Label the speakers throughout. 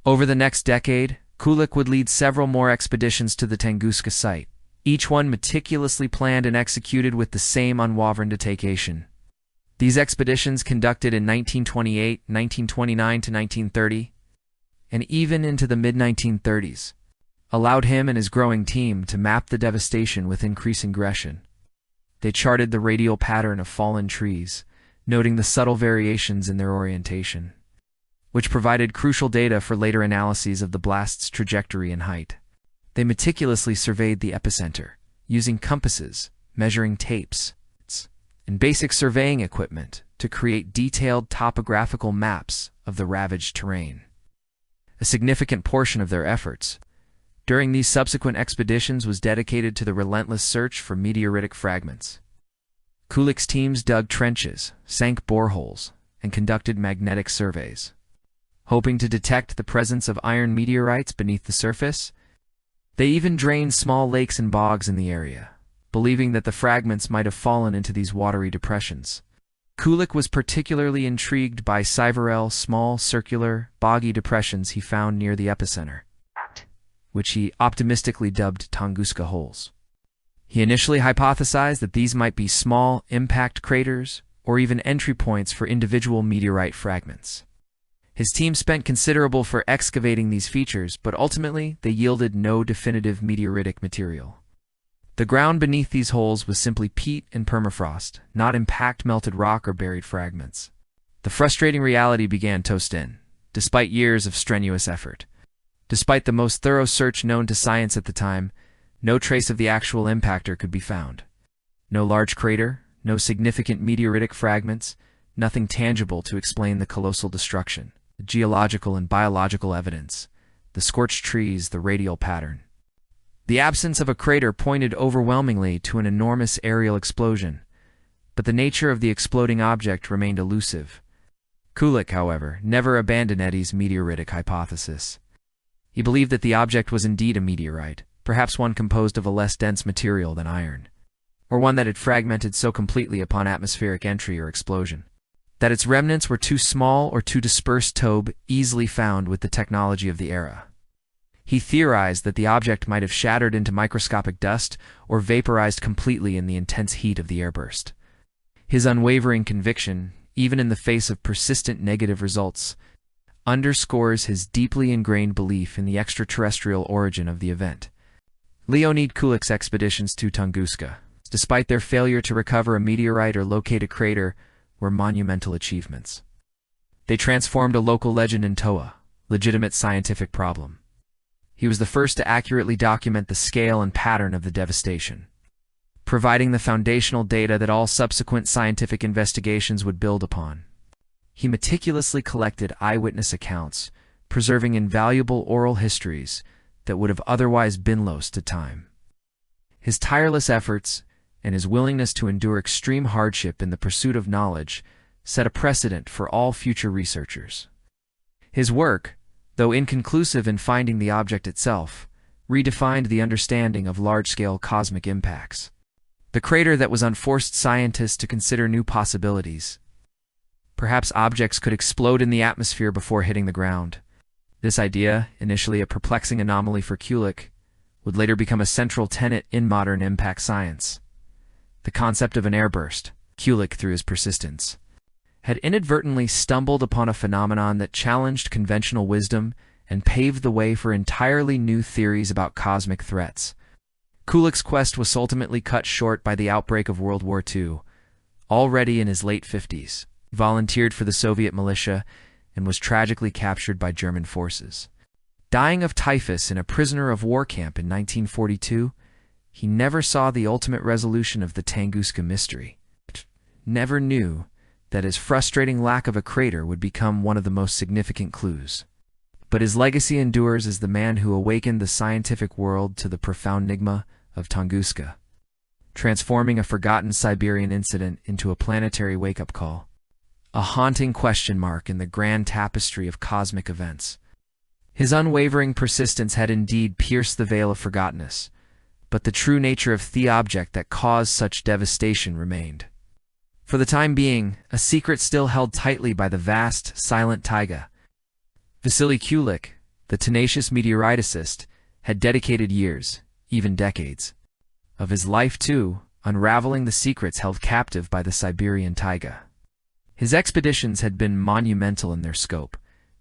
Speaker 1: Over the next decade, Kulik would lead several more expeditions to the Tunguska site, each one meticulously planned and executed with the same unwavering dedication. These expeditions, conducted in 1928, 1929 to 1930, and even into the mid-1930s, allowed him and his growing team to map the devastation with increasing aggression. They charted the radial pattern of fallen trees, noting the subtle variations in their orientation, which provided crucial data for later analyses of the blast's trajectory and height. They meticulously surveyed the epicenter, using compasses, measuring tapes, and basic surveying equipment to create detailed topographical maps of the ravaged terrain. A significant portion of their efforts during these subsequent expeditions was dedicated to the relentless search for meteoritic fragments. Kulik's teams dug trenches, sank boreholes, and conducted magnetic surveys, hoping to detect the presence of iron meteorites beneath the surface. They even drained small lakes and bogs in the area, believing that the fragments might have fallen into these watery depressions. Kulik was particularly intrigued by several small, circular, boggy depressions he found near the epicenter, which he optimistically dubbed Tunguska holes. He initially hypothesized that these might be small, impact craters or even entry points for individual meteorite fragments. His team spent considerable for excavating these features, but ultimately they yielded no definitive meteoritic material. The ground beneath these holes was simply peat and permafrost, not impact-melted rock or buried fragments. The frustrating reality began to set in, despite years of strenuous effort. Despite the most thorough search known to science at the time, no trace of the actual impactor could be found. No large crater, no significant meteoritic fragments, nothing tangible to explain the colossal destruction. The geological and biological evidence, the scorched trees, the radial pattern. The absence of a crater pointed overwhelmingly to an enormous aerial explosion, but the nature of the exploding object remained elusive. Kulik, however, never abandoned Eddie's meteoritic hypothesis. He believed that the object was indeed a meteorite, perhaps one composed of a less dense material than iron, or one that had fragmented so completely upon atmospheric entry or explosion that its remnants were too small or too dispersed to be easily found with the technology of the era. He theorized that the object might have shattered into microscopic dust or vaporized completely in the intense heat of the airburst. His unwavering conviction, even in the face of persistent negative results, underscores his deeply ingrained belief in the extraterrestrial origin of the event. Leonid Kulik's expeditions to Tunguska, despite their failure to recover a meteorite or locate a crater, were monumental achievements. They transformed a local legend into a legitimate scientific problem. He was the first to accurately document the scale and pattern of the devastation, providing the foundational data that all subsequent scientific investigations would build upon. He meticulously collected eyewitness accounts, preserving invaluable oral histories that would have otherwise been lost to time. His tireless efforts and his willingness to endure extreme hardship in the pursuit of knowledge set a precedent for all future researchers. His work, though inconclusive in finding the object itself, redefined the understanding of large-scale cosmic impacts. The crater that was unforced scientists to consider new possibilities. Perhaps objects could explode in the atmosphere before hitting the ground. This idea, initially a perplexing anomaly for Kulik, would later become a central tenet in modern impact science. The concept of an airburst, Kulik, through his persistence, had inadvertently stumbled upon a phenomenon that challenged conventional wisdom and paved the way for entirely new theories about cosmic threats. Kulik's quest was ultimately cut short by the outbreak of World War II. Already in his late 50s, he volunteered for the Soviet militia and was tragically captured by German forces. Dying of typhus in a prisoner of war camp in 1942, he never saw the ultimate resolution of the Tunguska mystery. Never knew that his frustrating lack of a crater would become one of the most significant clues. But his legacy endures as the man who awakened the scientific world to the profound enigma of Tunguska, transforming a forgotten Siberian incident into a planetary wake-up call, a haunting question mark in the grand tapestry of cosmic events. His unwavering persistence had indeed pierced the veil of forgottenness, but the true nature of the object that caused such devastation remained. For the time being, a secret still held tightly by the vast, silent taiga. Vasily Kulik, The tenacious meteoriticist had dedicated years, even decades, of his life to unraveling the secrets held captive by the Siberian taiga. His expeditions had been monumental in their scope,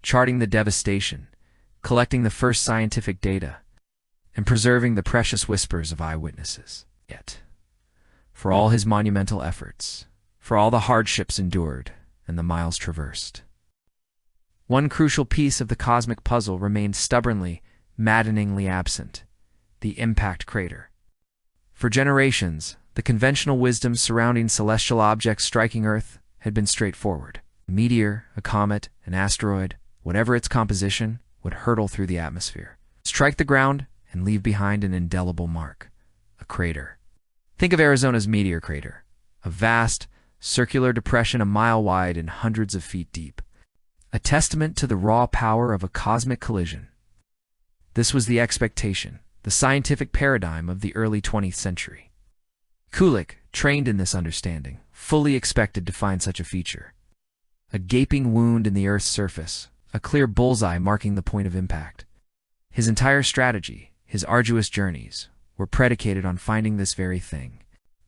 Speaker 1: charting the devastation, collecting the first scientific data, and preserving the precious whispers of eyewitnesses. Yet, for all his monumental efforts, for all the hardships endured and the miles traversed, one crucial piece of the cosmic puzzle remained stubbornly, maddeningly absent: the impact crater. For generations, the conventional wisdom surrounding celestial objects striking Earth had been straightforward. A meteor, a comet, an asteroid, whatever its composition, would hurtle through the atmosphere, strike the ground, and leave behind an indelible mark: a crater. Think of Arizona's meteor crater, a vast, circular depression a mile wide and hundreds of feet deep, a testament to the raw power of a cosmic collision. This was the expectation, the scientific paradigm of the early 20th century. Kulik, trained in this understanding, fully expected to find such a feature: a gaping wound in the Earth's surface, a clear bullseye marking the point of impact. His entire strategy, his arduous journeys, were predicated on finding this very thing.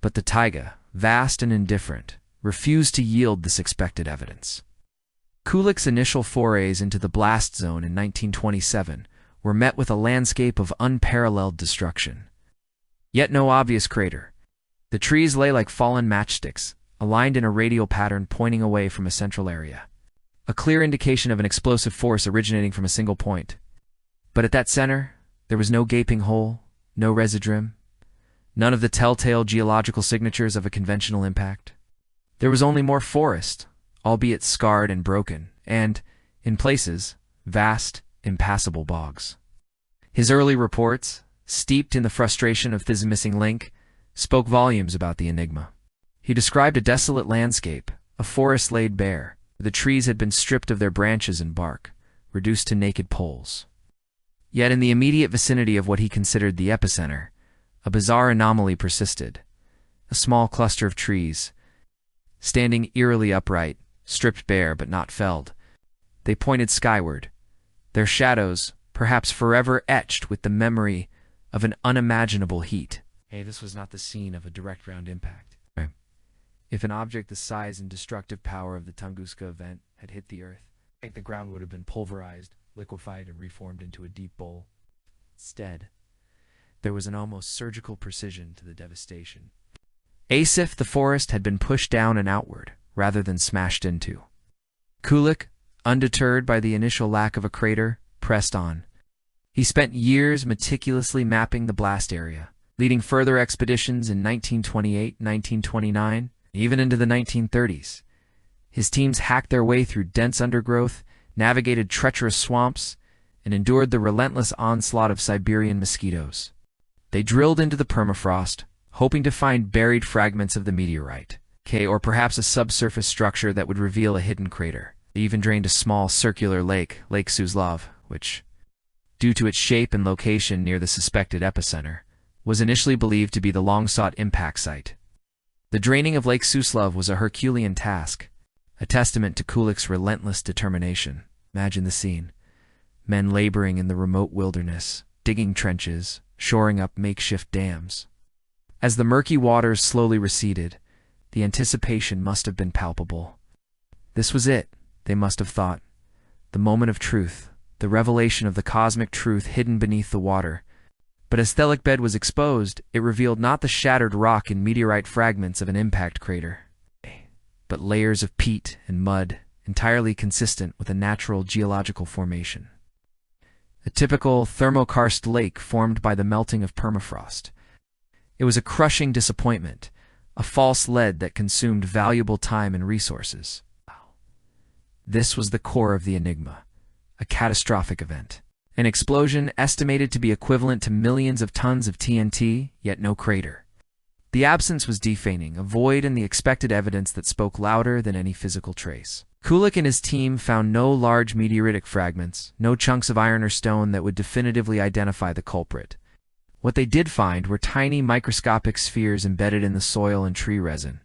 Speaker 1: But the taiga, vast and indifferent, refused to yield this expected evidence. Kulik's initial forays into the blast zone in 1927 were met with a landscape of unparalleled destruction. Yet no obvious crater. The trees lay like fallen matchsticks, aligned in a radial pattern pointing away from a central area, a clear indication of an explosive force originating from a single point. But at that center, there was no gaping hole, no residuum, none of the telltale geological signatures of a conventional impact. There was only more forest, albeit scarred and broken, and, in places, vast, impassable bogs. His early reports, steeped in the frustration of this missing link, spoke volumes about the enigma. He described a desolate landscape, a forest laid bare. The trees had been stripped of their branches and bark, reduced to naked poles. Yet in the immediate vicinity of what he considered the epicenter, a bizarre anomaly persisted: a small cluster of trees, standing eerily upright, stripped bare but not felled. They pointed skyward, their shadows perhaps forever etched with the memory of an unimaginable heat. Hey, this was not the scene of a direct ground impact. If an object the size and destructive power of the Tunguska event had hit the Earth, the ground would have been pulverized, liquefied, and reformed into a deep bowl. Instead, there was an almost surgical precision to the devastation. As if the forest had been pushed down and outward, rather than smashed into. Kulik, undeterred by the initial lack of a crater, pressed on. He spent years meticulously mapping the blast area, leading further expeditions in 1928, 1929, even into the 1930s. His teams hacked their way through dense undergrowth, navigated treacherous swamps, and endured the relentless onslaught of Siberian mosquitoes. They drilled into the permafrost, hoping to find buried fragments of the meteorite, or perhaps a subsurface structure that would reveal a hidden crater. They even drained a small circular lake, Lake Suslov, which, due to its shape and location near the suspected epicenter, was initially believed to be the long-sought impact site. The draining of Lake Suslov was a Herculean task, a testament to Kulik's relentless determination. Imagine the scene: men laboring in the remote wilderness, digging trenches, shoring up makeshift dams. As the murky waters slowly receded, the anticipation must have been palpable. This was it, they must have thought. The moment of truth, the revelation of the cosmic truth hidden beneath the water. But as Thelikbed was exposed, it revealed not the shattered rock and meteorite fragments of an impact crater, but layers of peat and mud entirely consistent with a natural geological formation. A typical thermokarst lake formed by the melting of permafrost. It was a crushing disappointment, a false lead that consumed valuable time and resources. This was the core of the enigma, a catastrophic event. An explosion estimated to be equivalent to millions of tons of TNT, yet no crater. The absence was deafening, a void in the expected evidence that spoke louder than any physical trace. Kulik and his team found no large meteoritic fragments, no chunks of iron or stone that would definitively identify the culprit. What they did find were tiny microscopic spheres embedded in the soil and tree resin,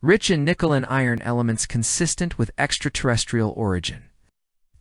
Speaker 1: rich in nickel and iron elements consistent with extraterrestrial origin.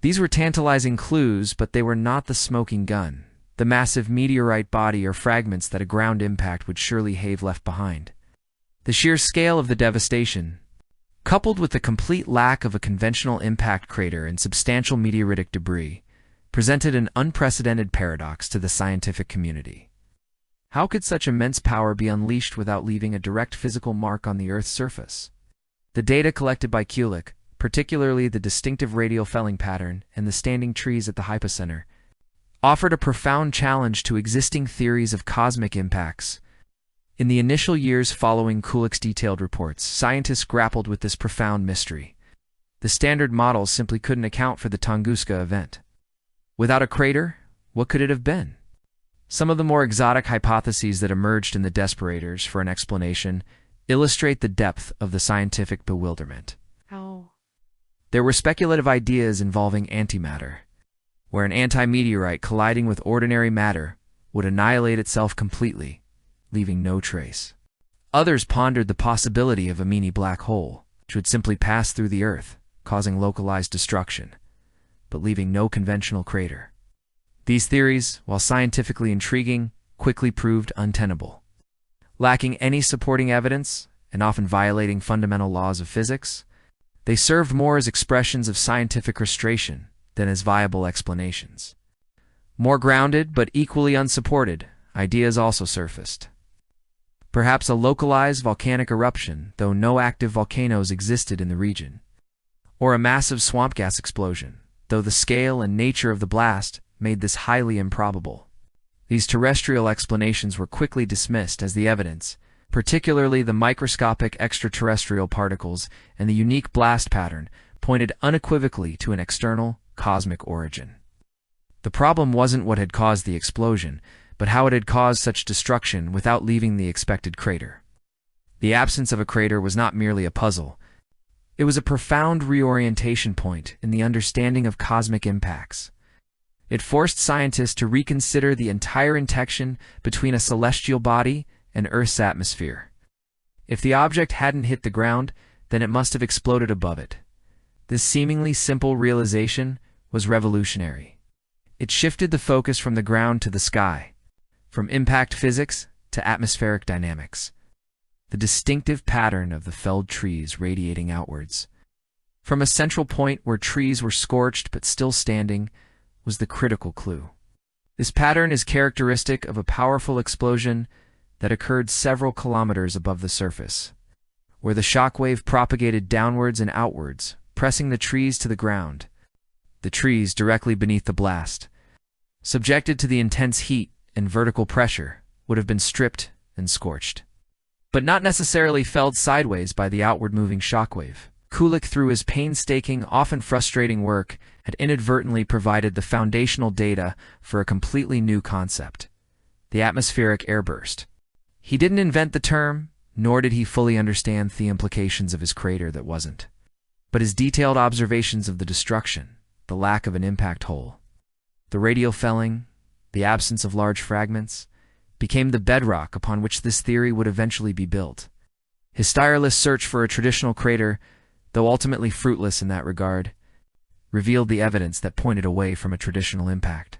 Speaker 1: These were tantalizing clues, but they were not the smoking gun, the massive meteorite body or fragments that a ground impact would surely have left behind. The sheer scale of the devastation, coupled with the complete lack of a conventional impact crater and substantial meteoritic debris, presented an unprecedented paradox to the scientific community. How could such immense power be unleashed without leaving a direct physical mark on the Earth's surface? The data collected by Kulik, particularly the distinctive radial felling pattern and the standing trees at the hypocenter, offered a profound challenge to existing theories of cosmic impacts. In the initial years following Kulik's detailed reports, scientists grappled with this profound mystery. The standard models simply couldn't account for the Tunguska event. Without a crater, what could it have been? Some of the more exotic hypotheses that emerged in the desperators for an explanation illustrate the depth of the scientific bewilderment.
Speaker 2: How?
Speaker 1: There were speculative ideas involving antimatter, where an antimeteorite colliding with ordinary matter would annihilate itself completely, leaving no trace. Others pondered the possibility of a mini black hole, which would simply pass through the Earth, causing localized destruction, but leaving no conventional crater. These theories, while scientifically intriguing, quickly proved untenable. Lacking any supporting evidence, and often violating fundamental laws of physics, they served more as expressions of scientific frustration than as viable explanations. More grounded, but equally unsupported, ideas also surfaced. Perhaps a localized volcanic eruption, though no active volcanoes existed in the region. Or a massive swamp gas explosion, though the scale and nature of the blast made this highly improbable. These terrestrial explanations were quickly dismissed as the evidence, particularly the microscopic extraterrestrial particles and the unique blast pattern pointed unequivocally to an external, cosmic origin. The problem wasn't what had caused the explosion, but how it had caused such destruction without leaving the expected crater. The absence of a crater was not merely a puzzle. It was a profound reorientation point in the understanding of cosmic impacts. It forced scientists to reconsider the entire interaction between a celestial body and Earth's atmosphere. If the object hadn't hit the ground, then it must have exploded above it. This seemingly simple realization was revolutionary. It shifted the focus from the ground to the sky, from impact physics to atmospheric dynamics. The distinctive pattern of the felled trees radiating outwards, from a central point where trees were scorched but still standing, was the critical clue. This pattern is characteristic of a powerful explosion that occurred several kilometers above the surface, where the shockwave propagated downwards and outwards, pressing the trees to the ground. The trees directly beneath the blast, subjected to the intense heat and vertical pressure, would have been stripped and scorched, but not necessarily felled sideways by the outward-moving shockwave. Kulik, through his painstaking, often frustrating work, had inadvertently provided the foundational data for a completely new concept: the atmospheric airburst. He didn't invent the term, nor did he fully understand the implications of his crater that wasn't. But his detailed observations of the destruction, the lack of an impact hole, the radial felling, the absence of large fragments, became the bedrock upon which this theory would eventually be built. His tireless search for a traditional crater, though ultimately fruitless in that regard, revealed the evidence that pointed away from a traditional impact.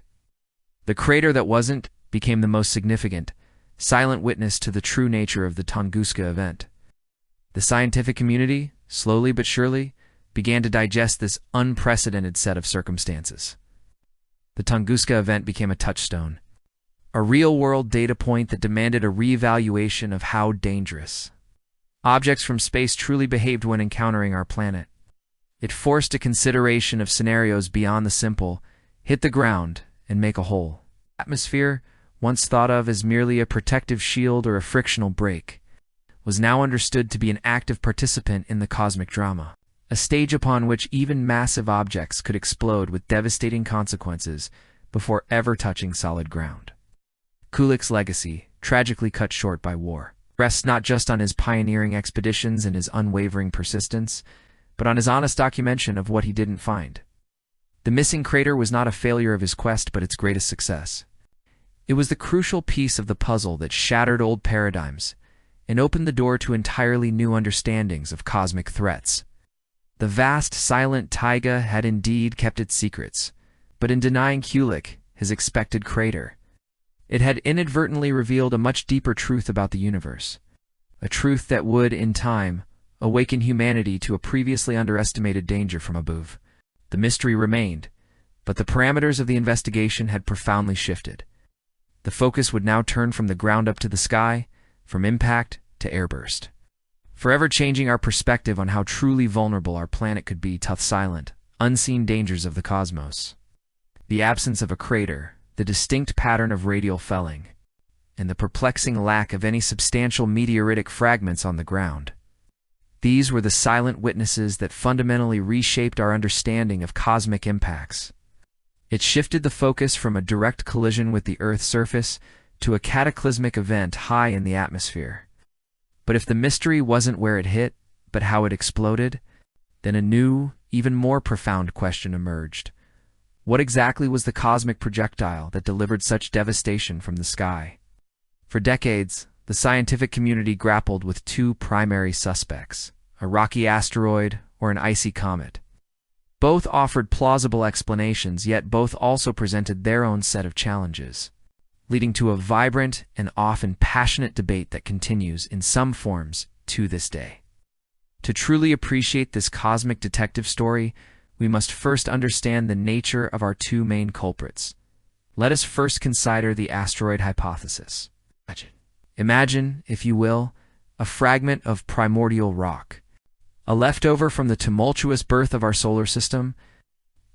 Speaker 1: The crater that wasn't became the most significant, silent witness to the true nature of the Tunguska event. The scientific community, slowly but surely, began to digest this unprecedented set of circumstances. The Tunguska event became a touchstone, a real-world data point that demanded a reevaluation of how dangerous objects from space truly behaved when encountering our planet. It forced a consideration of scenarios beyond the simple, hit the ground and make a hole. Atmosphere, once thought of as merely a protective shield or a frictional break, was now understood to be an active participant in the cosmic drama, a stage upon which even massive objects could explode with devastating consequences before ever touching solid ground. Kulik's legacy, tragically cut short by war, rests not just on his pioneering expeditions and his unwavering persistence, but on his honest documentation of what he didn't find. The missing crater was not a failure of his quest, but its greatest success. It was the crucial piece of the puzzle that shattered old paradigms and opened the door to entirely new understandings of cosmic threats. The vast, silent taiga had indeed kept its secrets, but in denying Kulik his expected crater, it had inadvertently revealed a much deeper truth about the universe, a truth that would, in time, awaken humanity to a previously underestimated danger from above. The mystery remained, but the parameters of the investigation had profoundly shifted. The focus would now turn from the ground up to the sky, from impact to airburst, forever changing our perspective on how truly vulnerable our planet could be to the silent, unseen dangers of the cosmos. The absence of a crater, the distinct pattern of radial felling, and the perplexing lack of any substantial meteoritic fragments on the ground. These were the silent witnesses that fundamentally reshaped our understanding of cosmic impacts. It shifted the focus from a direct collision with the Earth's surface to a cataclysmic event high in the atmosphere. But if the mystery wasn't where it hit, but how it exploded, then a new, even more profound question emerged. What exactly was the cosmic projectile that delivered such devastation from the sky? For decades, the scientific community grappled with two primary suspects, a rocky asteroid or an icy comet. Both offered plausible explanations, yet both also presented their own set of challenges, leading to a vibrant and often passionate debate that continues in some forms to this day. To truly appreciate this cosmic detective story, we must first understand the nature of our two main culprits. Let us first consider the asteroid hypothesis. Imagine, if you will, a fragment of primordial rock, a leftover from the tumultuous birth of our solar system.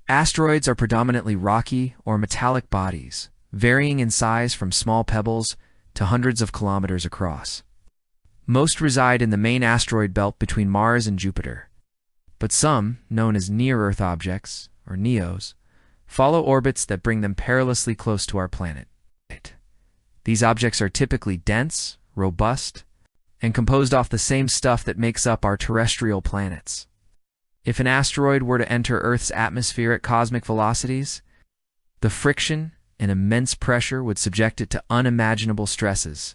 Speaker 1: Asteroids are predominantly rocky or metallic bodies, varying in size from small pebbles to hundreds of kilometers across. Most reside in the main asteroid belt between Mars and Jupiter, but some, known as near-Earth objects, or NEOs, follow orbits that bring them perilously close to our planet. These objects are typically dense, robust, and composed off the same stuff that makes up our terrestrial planets. If an asteroid were to enter Earth's atmosphere at cosmic velocities, the friction and immense pressure would subject it to unimaginable stresses,